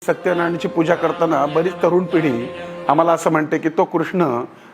सत्यनारायणाची पूजा करताना बरीच तरुण पिढी आम्हाला असं म्हणते की तो कृष्ण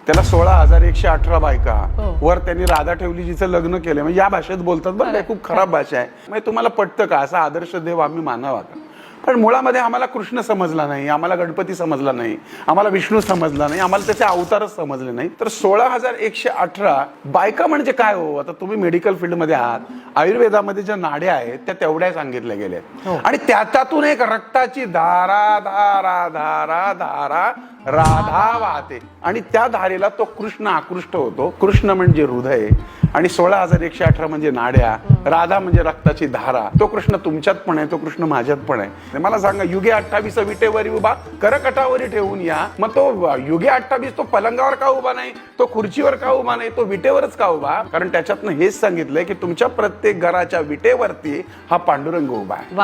त्याला 16,118 बायका वर त्यांनी राधा ठेवली जिचं लग्न केलं. म्हणजे या भाषेत बोलतात बरं, काय खूप खराब भाषा आहे. म्हणजे तुम्हाला पटतं का असा आदर्श देव आम्ही मानावा का? पण मुळामध्ये आम्हाला कृष्ण समजला नाही, आम्हाला गणपती समजला नाही, आम्हाला विष्णू समजला नाही, आम्हाला त्याचे अवतारच समजले नाही. तर 16,118 बायका म्हणजे काय हो? आता तुम्ही मेडिकल फील्डमध्ये आहात, आयुर्वेदामध्ये ज्या नाड्या आहेत त्या तेवढ्या सांगितल्या गेल्या आणि त्यातून एक रक्ताची धारा धारा धारा धारा राधा वाहते आणि त्या धारेला तो कृष्ण आकृष्ट होतो. कृष्ण म्हणजे हृदय आणि 16,118 म्हणजे नाड्या, राधा म्हणजे रक्ताची धारा. तो कृष्ण तुमच्यात पण आहे, तो कृष्ण माझ्यात पण आहे. मला सांगा, युगे 28 विटेवरी उभा करकटावरी ठेवून या. मग तो युगे 28 तो पलंगावर का उभा नाही, तो खुर्चीवर का उभा नाही, तो विटेवरच का उभा? कारण त्याच्यातनं हेच सांगितलंय की तुमच्या प्रत्येक घराच्या विटेवरती हा पांडुरंग उभा आहे.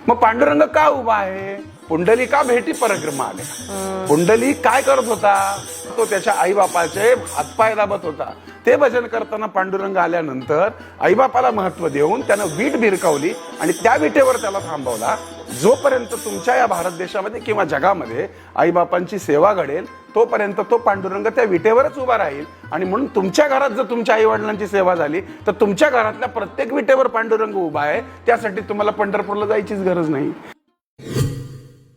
मग पांडुरंग का उभा आहे? पुंडली का भेटी परिक्रमा आल्या. पुंडली काय करत होता? तो त्याच्या आई बापाचे हातपाय दाबत होता. ते भजन करताना पांडुरंग आल्यानंतर आईबापाला महत्व देऊन त्यानं वीट भिरकावली आणि त्या विटेवर त्याला थांबवला. जोपर्यंत तुमच्या या भारत देशामध्ये किंवा जगामध्ये आईबापांची सेवा घडेल तोपर्यंत तो पांडुरंग त्या विटेवरच उभा राहील. आणि म्हणून तुमच्या घरात जर तुमच्या आई वडिलांची सेवा झाली तर तुमच्या घरातल्या प्रत्येक विटेवर पांडुरंग उभा आहे. त्यासाठी तुम्हाला पंढरपूरला जायचीच गरज नाही.